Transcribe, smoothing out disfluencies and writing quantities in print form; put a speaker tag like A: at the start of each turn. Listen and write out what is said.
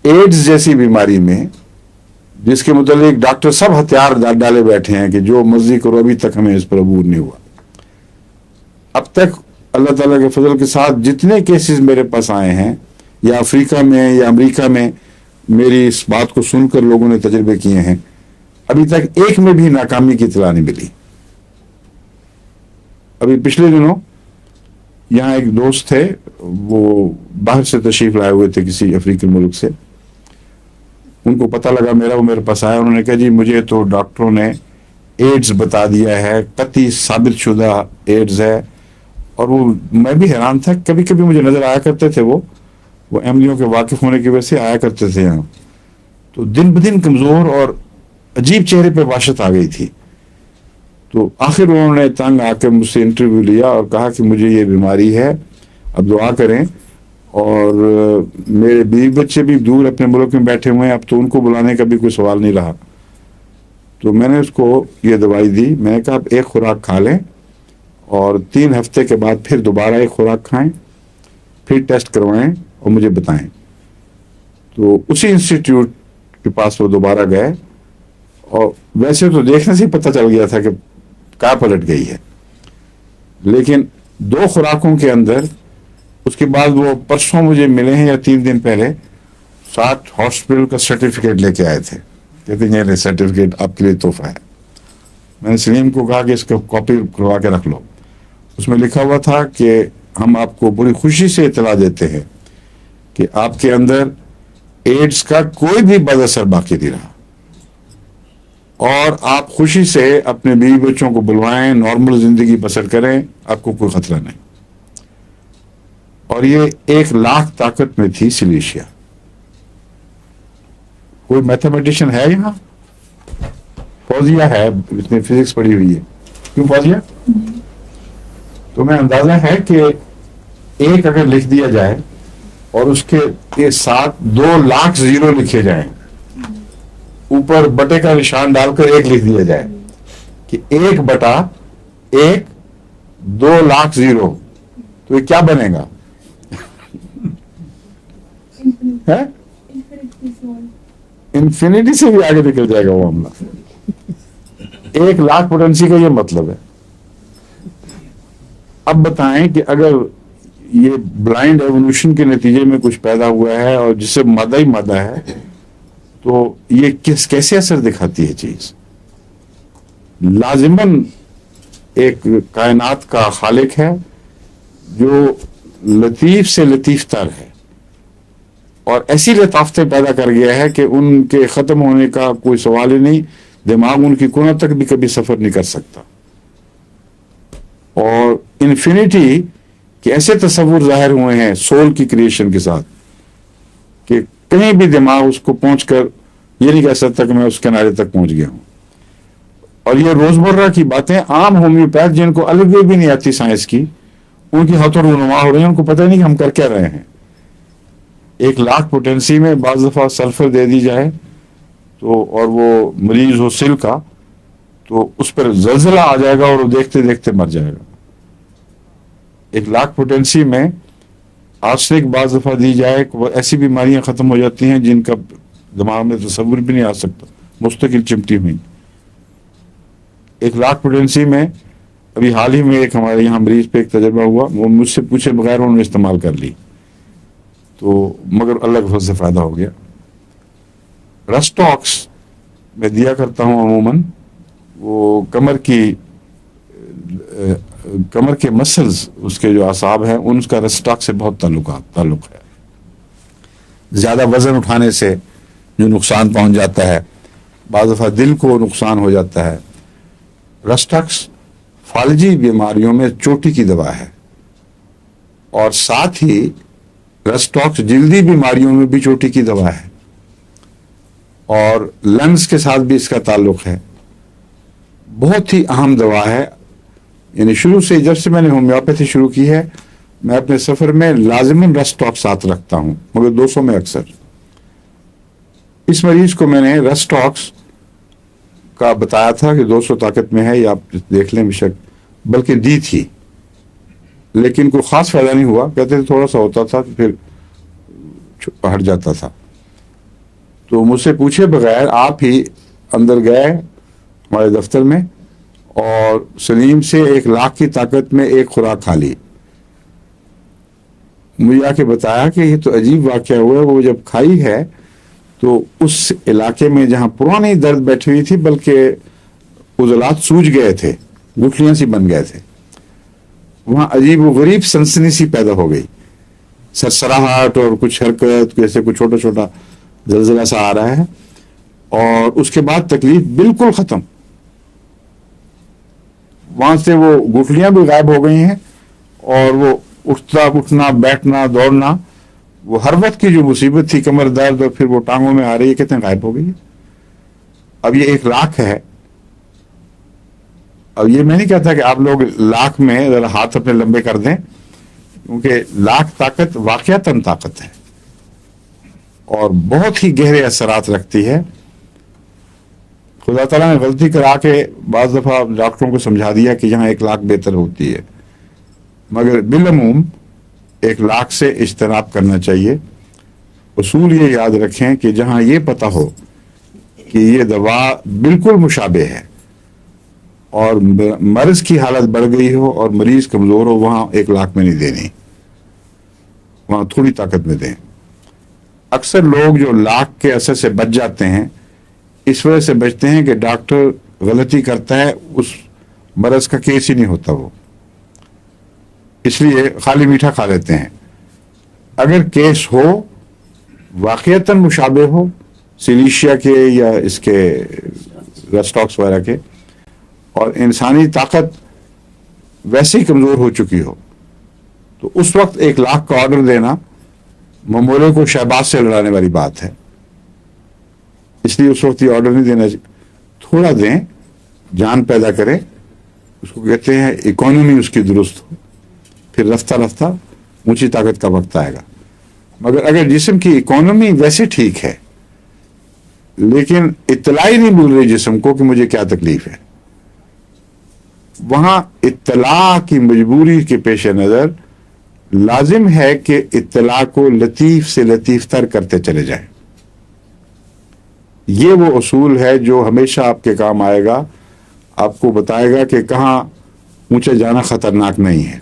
A: AIDS جیسی بیماری میں جس کے متعلق ڈاکٹر سب ہتھیار ڈالے بیٹھے ہیں کہ جو مرضی کرو، ابھی تک ہمیں اس پر عبور نہیں ہوا. اب تک اللہ تعالیٰ کے فضل کے ساتھ جتنے کیسز میرے پاس آئے ہیں، یا افریقہ میں یا امریکہ میں میری اس بات کو سن کر لوگوں نے تجربے کیے ہیں، ابھی تک ایک میں بھی ناکامی کی اطلاع نہیں ملی. ابھی پچھلے دنوں یہاں ایک دوست تھے، وہ باہر سے تشریف لائے ہوئے تھے کسی افریقی ملک سے. ان کو پتہ لگا میرا، وہ میرے پاس آیا. انہوں نے کہا جی مجھے تو ڈاکٹروں نے ایڈز بتا دیا ہے، قطعی ثابت شدہ ایڈز ہے. اور وہ میں بھی حیران تھا. کبھی کبھی مجھے نظر آیا کرتے تھے، وہ احمدیوں کے واقف ہونے کی وجہ سے آیا کرتے تھے یہاں. تو دن بدن کمزور اور عجیب چہرے پہ وحشت آ گئی تھی. تو آخر انہوں نے تنگ آ کے مجھ سے انٹرویو لیا اور کہا کہ مجھے یہ بیماری ہے، اب دعا کریں. اور میرے بیوی بچے بھی دور اپنے ملک میں بیٹھے ہوئے ہیں، اب تو ان کو بلانے کا بھی کوئی سوال نہیں رہا. تو میں نے اس کو یہ دوائی دی. میں نے کہا آپ ایک خوراک کھا لیں اور 3 ہفتے کے بعد پھر دوبارہ ایک خوراک کھائیں، پھر ٹیسٹ کروائیں اور مجھے بتائیں. تو اسی انسٹیٹیوٹ کے پاس وہ دوبارہ گئے، اور ویسے تو دیکھنے سے ہی پتہ چل گیا تھا کہ کیا پلٹ گئی ہے. لیکن 2 خوراکوں کے اندر اس کے بعد وہ پرسوں مجھے ملے ہیں یا 3 دن پہلے، ساتھ ہاسپٹل کا سرٹیفکیٹ لے کے آئے تھے. کہتے ہیں یہ سرٹیفکیٹ آپ کے لیے تحفہ ہے. میں نے سلیم کو کہا کہ اس کو کاپی کروا کے رکھ لو. اس میں لکھا ہوا تھا کہ ہم آپ کو بڑی خوشی سے اطلاع دیتے ہیں کہ آپ کے اندر ایڈز کا کوئی بھی بد اثر باقی نہیں رہا، اور آپ خوشی سے اپنے بیوی بچوں کو بلوائیں، نارمل زندگی بسر کریں، آپ کو کوئی خطرہ نہیں. اور یہ 1,00,000 طاقت میں تھی سلیشیا. کوئی میتھمیٹیشین ہے یہاں؟ فوزیہ ہے، اس نے فزکس پڑھی ہوئی ہے. کیوں فوزیہ؟ تمہیں اندازہ ہے کہ 1 اگر لکھ دیا جائے اور اس کے ساتھ 2,00,000 زیرو لکھے جائیں، اوپر بٹے کا نشان ڈال کر 1 لکھ دیا جائے کہ 1/1 2,00,000 زیرو، تو یہ کیا بنے گا؟ انفینٹی سے بھی آگے نکل جائے گا وہ معاملہ. 1,00,000 پوٹینسی کا یہ مطلب ہے. اب بتائیں کہ اگر یہ بلائنڈ ایوولوشن کے نتیجے میں کچھ پیدا ہوا ہے اور جس سے مادہ ہی مادہ ہے، تو یہ کیسے اثر دکھاتی ہے چیز؟ لازماً ایک کائنات کا خالق ہے جو لطیف سے لطیف تر ہے، اور ایسی لطافتیں پیدا کر گیا ہے کہ ان کے ختم ہونے کا کوئی سوال ہی نہیں. دماغ ان کی کونوں تک بھی کبھی سفر نہیں کر سکتا. اور انفینٹی کے ایسے تصور ظاہر ہوئے ہیں سول کی کریشن کے ساتھ کہ کہیں بھی دماغ اس کو پہنچ کر یہ نہیں کہہ سکتا کہ میں اس کنارے تک پہنچ گیا ہوں. اور یہ روزمرہ کی باتیں عام ہومیوپیتھ جن کو الگ بھی نہیں آتی سائنس کی، ان کی ہاتھوں رونما ہو رہی ہیں. ان کو پتہ نہیں کہ ہم کر کیا رہے ہیں. 1,00,000 پوٹینسی میں بعض دفعہ سلفر دے دی جائے تو، اور وہ مریض ہو سل کا، تو اس پر زلزلہ آ جائے گا اور وہ دیکھتے دیکھتے مر جائے گا. 1,00,000 پوٹینسی میں آرسنک بعض دفعہ دی جائے، ایسی بیماریاں ختم ہو جاتی ہیں جن کا دماغ میں تصور بھی نہیں آ سکتا، مستقل چمٹی ہوئی. 1,00,000 پوٹینسی میں ابھی حال ہی میں ایک ہمارے یہاں مریض پہ ایک تجربہ ہوا، وہ مجھ سے پوچھے بغیر انہوں نے استعمال کر لی، تو مگر اللہ کے فضل سے فائدہ ہو گیا. رسٹاکس میں دیا کرتا ہوں عموماً. وہ کمر کے مسلز، اس کے جو اعصاب ہیں، ان کا رسٹاک سے بہت تعلق ہے. زیادہ وزن اٹھانے سے جو نقصان پہنچ جاتا ہے، بعض دفعہ دل کو نقصان ہو جاتا ہے. رسٹاکس فالجی بیماریوں میں چوٹی کی دوا ہے، اور ساتھ ہی رسٹاکس جلدی بیماریوں میں بھی چوٹی کی دوا ہے، اور لنگز کے ساتھ بھی اس کا تعلق ہے. بہت ہی اہم دوا ہے. یعنی شروع سے جب سے میں نے ہومیوپیتھی شروع کی ہے، میں اپنے سفر میں لازماً رسٹاکس ساتھ رکھتا ہوں، مگر 200 میں اکثر. اس مریض کو میں نے رسٹاکس کا بتایا تھا کہ 200 طاقت میں ہے، یہ آپ دیکھ لیں بے شک، بلکہ دی تھی، لیکن کوئی خاص فائدہ نہیں ہوا. کہتے تھے تھوڑا سا ہوتا تھا تو پھر ہٹ جاتا تھا. تو مجھ سے پوچھے بغیر آپ ہی اندر گئے ہمارے دفتر میں اور سلیم سے 1 لاکھ کی طاقت میں ایک خوراک کھا لی. مجھے آ کے بتایا کہ یہ تو عجیب واقعہ ہوا ہے. وہ جب کھائی ہے تو اس علاقے میں جہاں پرانی درد بیٹھی ہوئی تھی بلکہ عضلات سوج گئے تھے, گٹھلیاں سی بن گئے تھے, وہاں عجیب و غریب سنسنی سی پیدا ہو گئی, سرسراہٹ اور کچھ حرکت, جیسے کچھ چھوٹا چھوٹا زلزلہ سا آ رہا ہے, اور اس کے بعد تکلیف بالکل ختم. وہاں سے وہ گٹھلیاں بھی غائب ہو گئی ہیں اور وہ اٹھنا بیٹھنا دوڑنا, وہ ہر وقت کی جو مصیبت تھی کمر درد اور پھر وہ ٹانگوں میں آ رہی ہے, کتنے غائب ہو گئی ہے. اب یہ 1 لاکھ ہے. اب یہ میں نہیں کہتا کہ آپ لوگ لاکھ میں ذرا ہاتھ اپنے لمبے کر دیں, کیونکہ لاکھ طاقت واقعتاً طاقت ہے اور بہت ہی گہرے اثرات رکھتی ہے. خدا تعالیٰ نے غلطی کرا کے بعض دفعہ ڈاکٹروں کو سمجھا دیا کہ یہاں 1 لاکھ بہتر ہوتی ہے, مگر بالعموم 1 لاکھ سے اجتناب کرنا چاہیے. اصول یہ یاد رکھیں کہ جہاں یہ پتہ ہو کہ یہ دوا بالکل مشابہ ہے اور مرض کی حالت بڑھ گئی ہو اور مریض کمزور ہو, وہاں 1 لاکھ میں نہیں دینی, وہاں تھوڑی طاقت میں دیں. اکثر لوگ جو لاکھ کے اثر سے بچ جاتے ہیں اس وجہ سے بچتے ہیں کہ ڈاکٹر غلطی کرتا ہے, اس مرض کا کیس ہی نہیں ہوتا وہ, اس لیے خالی میٹھا کھا لیتے ہیں. اگر کیس ہو واقعتاً مشابہ ہو سیلیشیا کے یا اس کے رسٹاکس وغیرہ کے, اور انسانی طاقت ویسے ہی کمزور ہو چکی ہو, تو اس وقت 1 لاکھ کا آرڈر دینا ممولے کو شہباز سے لڑانے والی بات ہے. اس لیے اس وقت یہ آرڈر نہیں دینا چاہیے. تھوڑا دیں, جان پیدا کرے, اس کو کہتے ہیں اکانومی اس کی درست ہو, پھر رفتہ رفتہ اونچی طاقت کا وقت آئے گا. مگر اگر جسم کی اکانومی ویسے ٹھیک ہے لیکن اطلاع ہی نہیں مل رہی جسم کو کہ مجھے کیا تکلیف ہے, وہاں اطلاع کی مجبوری کے پیش نظر لازم ہے کہ اطلاع کو لطیف سے لطیف تر کرتے چلے جائیں. یہ وہ اصول ہے جو ہمیشہ آپ کے کام آئے گا, آپ کو بتائے گا کہ کہاں اونچے جانا خطرناک نہیں ہے.